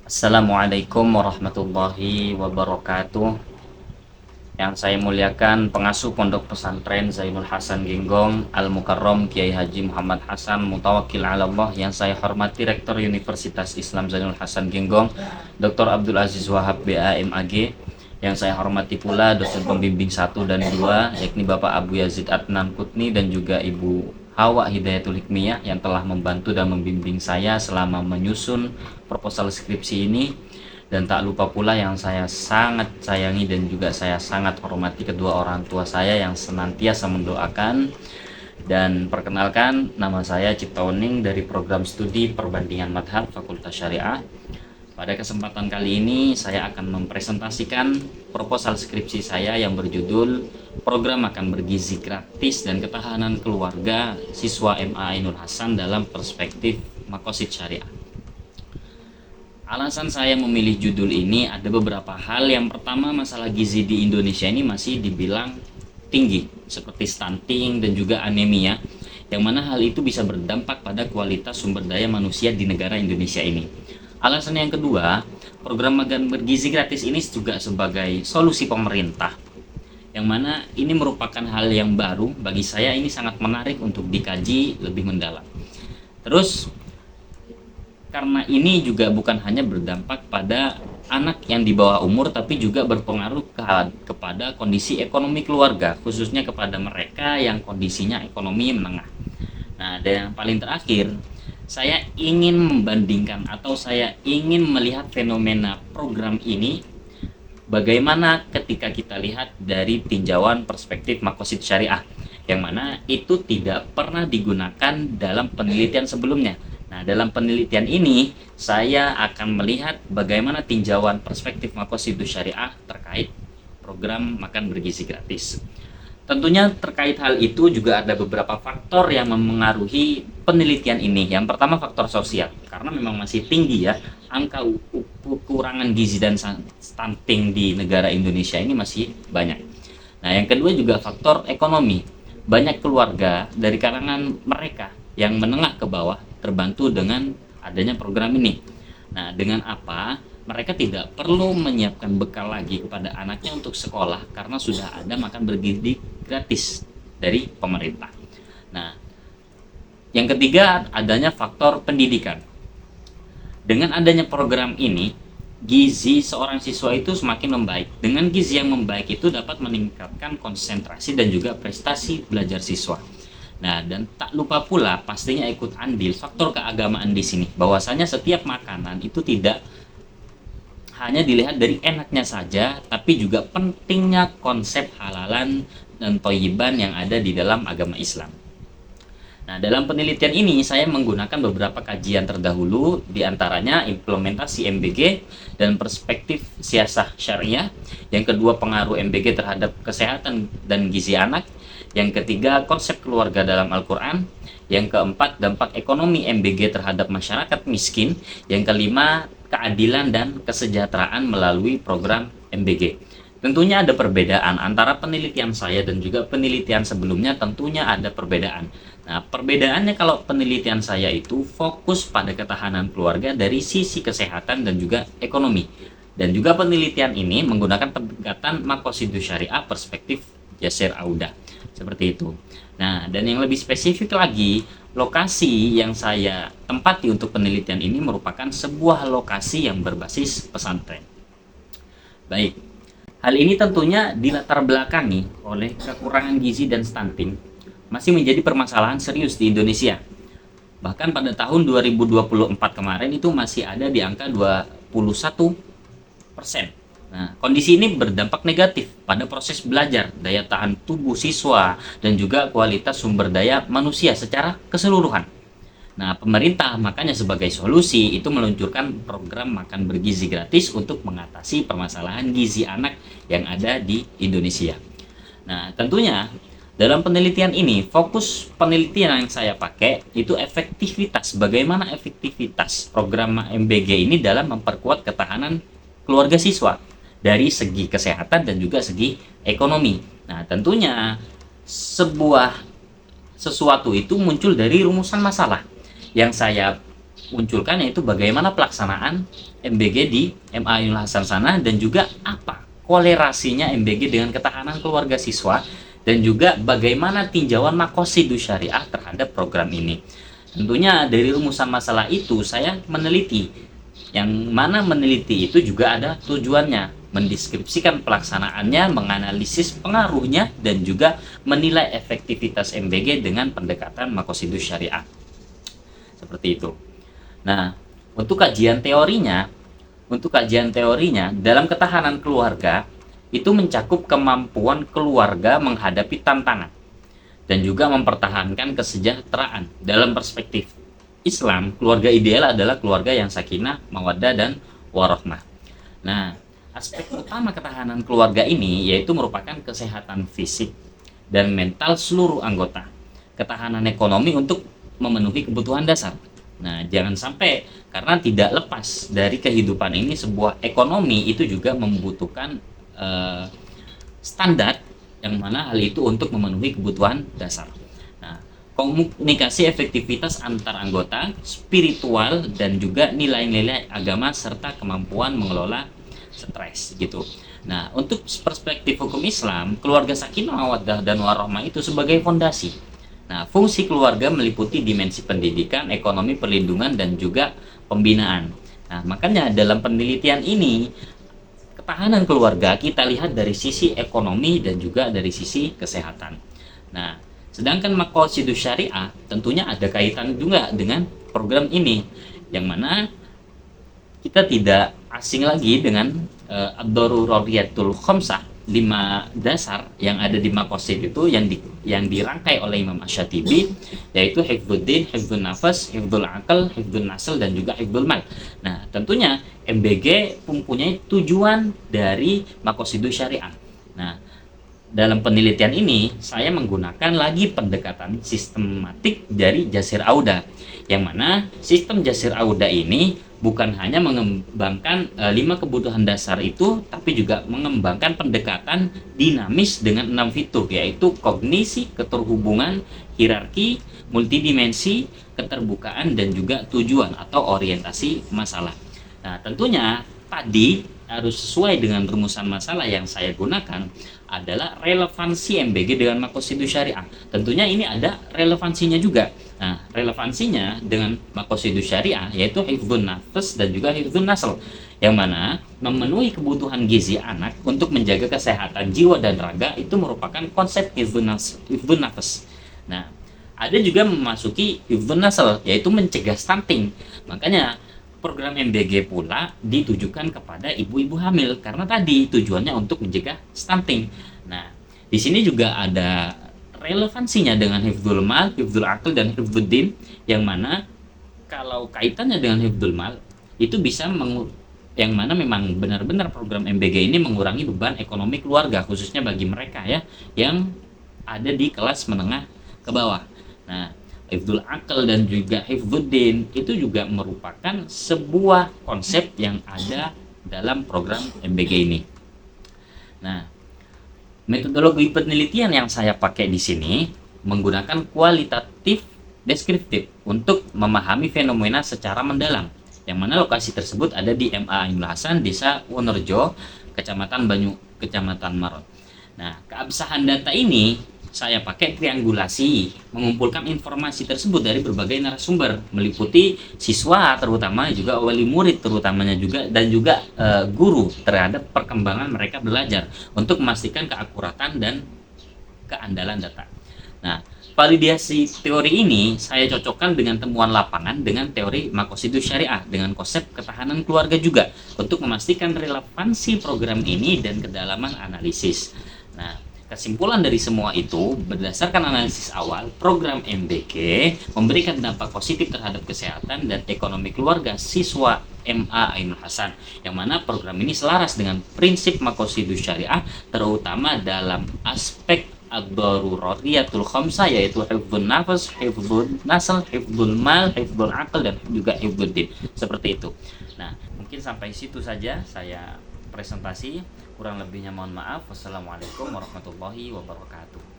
Assalamualaikum warahmatullahi wabarakatuh. Yang saya muliakan pengasuh Pondok Pesantren Zainul Hasan Genggong Al-Mukarram Kiai Haji Muhammad Hasan Mutawakkil 'ala Allah, yang saya hormati Rektor Universitas Islam Zainul Hasan Genggong Dr. Abdul Aziz Wahab BAMAG, yang saya hormati pula dosen pembimbing 1 dan 2 yakni Bapak Abu Yazid Adnan Kutni dan juga Ibu Hawa Hidayatul Hikmiyah yang telah membantu dan membimbing saya selama menyusun proposal skripsi ini. Dan tak lupa pula yang saya sangat sayangi dan juga saya sangat hormati kedua orang tua saya yang senantiasa mendoakan. Dan perkenalkan, nama saya Cipta Oning dari program studi perbandingan madhab Fakultas Syariah. Pada kesempatan kali ini saya akan mempresentasikan proposal skripsi saya yang berjudul Program Makan Bergizi Gratis dan Ketahanan Keluarga Siswa MA Ainul Hasan dalam Perspektif Maqasid Syariah. Alasan saya memilih judul ini ada beberapa hal. Yang pertama, masalah gizi di Indonesia ini masih dibilang tinggi, seperti stunting dan juga anemia, yang mana hal itu bisa berdampak pada kualitas sumber daya manusia di negara Indonesia ini. Alasan yang kedua, program makan bergizi gratis ini juga sebagai solusi pemerintah, yang mana ini merupakan hal yang baru bagi saya. Ini sangat menarik untuk dikaji lebih mendalam. Terus, karena ini juga bukan hanya berdampak pada anak yang di bawah umur, tapi juga berpengaruh kepada kondisi ekonomi keluarga, khususnya kepada mereka yang kondisinya ekonomi menengah. Nah, dan yang paling terakhir, saya ingin membandingkan atau saya ingin melihat fenomena program ini bagaimana ketika kita lihat dari tinjauan perspektif maqasid syariah, yang mana itu tidak pernah digunakan dalam penelitian sebelumnya. Nah, dalam penelitian ini saya akan melihat bagaimana tinjauan perspektif maqasid syariah terkait program makan bergizi gratis. Tentunya terkait hal itu juga ada beberapa faktor yang memengaruhi penelitian ini. Yang pertama, faktor sosial, karena memang masih tinggi ya angka kekurangan gizi dan stunting di negara Indonesia ini masih banyak. Nah, yang kedua juga faktor ekonomi. Banyak keluarga dari kalangan mereka yang menengah ke bawah terbantu dengan adanya program ini. Nah, dengan apa? Mereka tidak perlu menyiapkan bekal lagi kepada anaknya untuk sekolah karena sudah ada makan bergizi gratis dari pemerintah. Nah, yang ketiga adanya faktor pendidikan. Dengan adanya program ini, gizi seorang siswa itu semakin membaik. Dengan gizi yang membaik itu dapat meningkatkan konsentrasi dan juga prestasi belajar siswa. Nah, dan tak lupa pula pastinya ikut andil faktor keagamaan di sini. Bahwasanya setiap makanan itu tidak hanya dilihat dari enaknya saja, tapi juga pentingnya konsep halalan dan thayyiban yang ada di dalam agama Islam. Nah, dalam penelitian ini saya menggunakan beberapa kajian terdahulu, diantaranya implementasi MBG dan perspektif siasah syariah. Yang kedua, pengaruh MBG terhadap kesehatan dan gizi anak. Yang ketiga, konsep keluarga dalam Al-Quran. Yang keempat, dampak ekonomi MBG terhadap masyarakat miskin. Yang kelima, keadilan dan kesejahteraan melalui program MBG. Tentunya ada perbedaan antara penelitian saya dan juga penelitian sebelumnya, tentunya ada perbedaan. Nah, perbedaannya kalau penelitian saya itu fokus pada ketahanan keluarga dari sisi kesehatan dan juga ekonomi. Dan juga penelitian ini menggunakan pendekatan maqasidus syariah perspektif Yasir Auda. Seperti itu. Nah, dan yang lebih spesifik lagi, lokasi yang saya tempati untuk penelitian ini merupakan sebuah lokasi yang berbasis pesantren. Baik, hal ini tentunya dilatar belakangi oleh kekurangan gizi dan stunting masih menjadi permasalahan serius di Indonesia. Bahkan pada tahun 2024 kemarin itu masih ada di angka 21%. Nah, kondisi ini berdampak negatif pada proses belajar, daya tahan tubuh siswa, dan juga kualitas sumber daya manusia secara keseluruhan. Nah, pemerintah makanya sebagai solusi itu meluncurkan program makan bergizi gratis untuk mengatasi permasalahan gizi anak yang ada di Indonesia. Nah, tentunya dalam penelitian ini, fokus penelitian yang saya pakai itu efektivitas. Bagaimana efektivitas program MBG ini dalam memperkuat ketahanan keluarga siswa dari segi kesehatan dan juga segi ekonomi. Nah, tentunya sesuatu itu muncul dari rumusan masalah yang saya munculkan, yaitu bagaimana pelaksanaan MBG di MA Ainul Hasan sana, dan juga apa kolerasinya MBG dengan ketahanan keluarga siswa, dan juga bagaimana tinjauan Maqasidus Syariah terhadap program ini. Tentunya dari rumusan masalah itu saya meneliti, yang mana meneliti itu juga ada tujuannya, mendeskripsikan pelaksanaannya, menganalisis pengaruhnya, dan juga menilai efektivitas MBG dengan pendekatan Maqasidus Syariah. Seperti itu. Nah, untuk kajian teorinya dalam ketahanan keluarga itu mencakup kemampuan keluarga menghadapi tantangan dan juga mempertahankan kesejahteraan. Dalam perspektif Islam, keluarga ideal adalah keluarga yang sakinah, mawaddah, dan warahmah. Nah, aspek utama ketahanan keluarga ini yaitu merupakan kesehatan fisik dan mental seluruh anggota, ketahanan ekonomi untuk memenuhi kebutuhan dasar. Nah, jangan sampai, karena tidak lepas dari kehidupan ini, sebuah ekonomi itu juga membutuhkan standar, yang mana hal itu untuk memenuhi kebutuhan dasar. Nah, komunikasi efektivitas antar anggota, spiritual, dan juga nilai-nilai agama serta kemampuan mengelola stres gitu. Nah, untuk perspektif hukum Islam, keluarga sakinah, mawaddah, dan warahmah itu sebagai fondasi. Nah, fungsi keluarga meliputi dimensi pendidikan, ekonomi, perlindungan, dan juga pembinaan. Nah, makanya dalam penelitian ini, ketahanan keluarga kita lihat dari sisi ekonomi dan juga dari sisi kesehatan. Nah, sedangkan Maqasidus Syariah tentunya ada kaitan juga dengan program ini, yang mana kita tidak asing lagi dengan ad-daruriyatul khamsah, 5 dasar yang ada di Maqasid itu, yang dirangkai oleh Imam Asy-Syatibi, yaitu hifdzuddin, hifdzun nafas, hifdzul aql, hifdzun nasl, dan juga hifdzul mal. Nah, tentunya MBG mempunyai tujuan dari Maqasidus Syariah. Nah, dalam penelitian ini saya menggunakan lagi pendekatan sistematik dari Jasir Auda, yang mana sistem Jasir Auda ini bukan hanya mengembangkan 5 kebutuhan dasar itu, tapi juga mengembangkan pendekatan dinamis dengan 6 fitur, yaitu kognisi, keterhubungan, hierarki, multidimensi, keterbukaan, dan juga tujuan atau orientasi masalah. Nah, tentunya tadi harus sesuai dengan rumusan masalah yang saya gunakan adalah relevansi MBG dengan Maqasidus Syariah. Tentunya ini ada relevansinya juga. Nah, relevansinya dengan Maqasidus Syariah yaitu hifdzun nafas dan juga hifdzun nasl, yang mana memenuhi kebutuhan gizi anak untuk menjaga kesehatan jiwa dan raga itu merupakan konsep hifdzun nafas. Nah, ada juga memasuki hifdzun nasl, yaitu mencegah stunting. Makanya program MBG pula ditujukan kepada ibu-ibu hamil, karena tadi tujuannya untuk mencegah stunting. Nah, di sini juga ada relevansinya dengan hifdzul mal, hifdzul aql, dan hifdzuddin, yang mana kalau kaitannya dengan hifdzul mal itu bisa yang mana memang benar-benar program MBG ini mengurangi beban ekonomi keluarga, khususnya bagi mereka ya yang ada di kelas menengah ke bawah. Nah, hifdzul aql dan juga hifdzuddin itu juga merupakan sebuah konsep yang ada dalam program MBG ini. Nah, metodologi penelitian yang saya pakai di sini menggunakan kualitatif deskriptif untuk memahami fenomena secara mendalam, yang mana lokasi tersebut ada di MA Ainul Hasan, Desa Wonorejo, Kecamatan Maron. Nah, keabsahan data ini saya pakai triangulasi, mengumpulkan informasi tersebut dari berbagai narasumber, meliputi siswa terutama, juga wali murid terutamanya juga, dan juga guru terhadap perkembangan mereka belajar untuk memastikan keakuratan dan keandalan data. Nah, validasi teori ini saya cocokkan dengan temuan lapangan dengan teori Maqasidus Syariah dengan konsep ketahanan keluarga juga untuk memastikan relevansi program ini dan kedalaman analisis. Nah, kesimpulan dari semua itu, berdasarkan analisis awal, program MBG memberikan dampak positif terhadap kesehatan dan ekonomi keluarga siswa MA Ainul Hasan, yang mana program ini selaras dengan prinsip Maqasidus Syariah, terutama dalam aspek ad-daruriyatul khamsah, yaitu hifdzun nafas, hifdzun nasl, hifdzul mal, hifdzul aql, dan juga hifdzuddin. Seperti itu. Nah, mungkin sampai situ saja saya presentasi, kurang lebihnya mohon maaf. Wassalamualaikum warahmatullahi wabarakatuh.